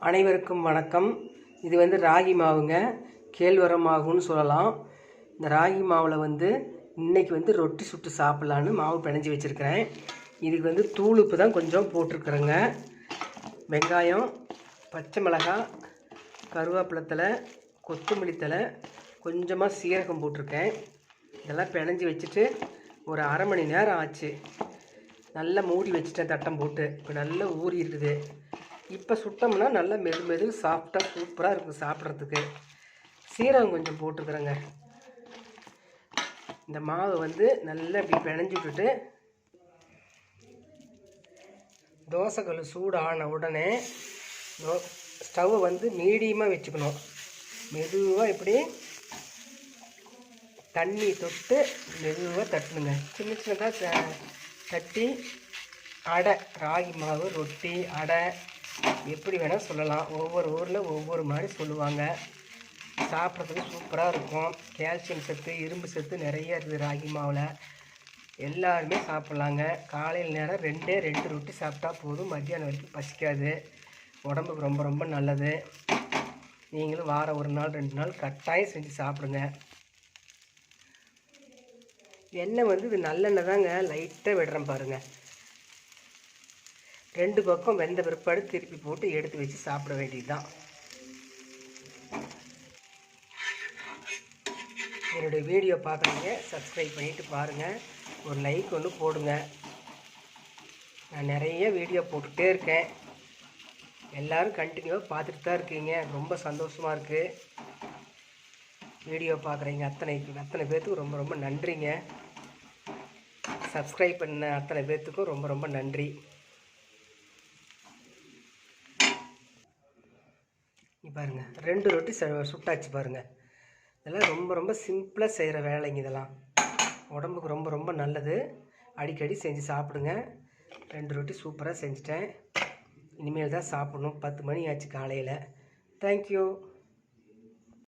அனைவருக்கும் வணக்கம். இது வந்து ராகி மாவுங்க, கேழ்வரகு மாவுன்னு சொல்லலாம். இந்த ராகி மாவில் இன்றைக்கி ரொட்டி சுட்டு சாப்பிட்லான்னு மாவு பிணைஞ்சி வச்சுருக்கிறேன். இதுக்கு தூள் உப்பு தான் கொஞ்சம் போட்டிருக்குறேங்க. வெங்காயம், பச்சை மிளகாய், கருவேப்பிலை, கொத்தமல்லி தழை, கொஞ்சமாக சீரகம் போட்டிருக்கேன். இதெல்லாம் பிணைஞ்சி வச்சுட்டு ஒரு அரை மணி நேரம் ஆச்சு. நல்லா மூடி வச்சுட்டேன் தட்டம் போட்டு. இப்போ நல்லா ஊறி இருக்குது. இப்போ சுட்டோம்னா நல்லா மெது சாஃப்டாக சூப்பராக இருக்கும் சாப்பிட்றதுக்கு. சீரகம் கொஞ்சம் போட்டுக்கிறேங்க. இந்த மாவை நல்லா இப்படி பிணைஞ்சி விட்டுட்டு தோசைக்கல் சூடான உடனே ஸ்டவ்வை மீடியமாக வச்சுக்கணும். மெதுவாக இப்படி தண்ணி தொட்டு மெதுவாக தட்டணுங்க. சின்ன சின்னதாக தட்டி அடை, ராகி மாவு ரொட்டி அடை எப்படி வேணால் சொல்லலாம். ஒவ்வொரு ஊரில் ஒவ்வொரு மாதிரி சொல்லுவாங்க. சாப்பிட்றதுக்கு சூப்பராக இருக்கும். கால்சியம் சத்து, இரும்பு சத்து நிறைய இருக்குது ராகி மாவில். எல்லாருமே சாப்பிட்லாங்க. காலையில் நேரம் 2 ரொட்டி சாப்பிட்டா போதும். மத்தியானம் வரைக்கும் பசிக்காது. உடம்புக்கு ரொம்ப ரொம்ப நல்லது. நீங்களும் வாரம் 1 நாள் 2 நாள் கட்டாயம் செஞ்சு சாப்பிடுங்க. எண்ணெய் இது நல்லெண்ணெய் தாங்க, லைட்டாக விடுறேன் பாருங்கள். 2 பக்கம் வெந்த பிற்பாடு திருப்பி போட்டு எடுத்து வச்சு சாப்பிட வேண்டியது தான். என்னுடைய வீடியோ பார்க்குறீங்க, சப்ஸ்கிரைப் பண்ணிவிட்டு பாருங்கள். ஒரு லைக் ஒன்று போடுங்க. நான் நிறைய வீடியோ போட்டுகிட்டே இருக்கேன். எல்லோரும் கண்டினியூவாக பார்த்துட்டு தான் இருக்கீங்க. ரொம்ப சந்தோஷமாக இருக்குது. வீடியோ பார்க்குறீங்க அத்தனை பேர்த்துக்கும் ரொம்ப ரொம்ப நன்றிங்க. சப்ஸ்கிரைப் பண்ண அத்தனை பேர்த்துக்கும் ரொம்ப ரொம்ப நன்றி. பாருங்கள், 2 ரொட்டி சுட்டாச்சு பாருங்கள். இதெல்லாம் ரொம்ப ரொம்ப சிம்பிளாக செய்கிற வேலைங்க. இதெல்லாம் உடம்புக்கு ரொம்ப ரொம்ப நல்லது. அடிக்கடி செஞ்சு சாப்பிடுங்க. 2 ரொட்டி சூப்பராக செஞ்சுட்டேன். இனிமேல் தான் சாப்பிடணும். 10 மணி ஆச்சு காலையில். தேங்க்யூ.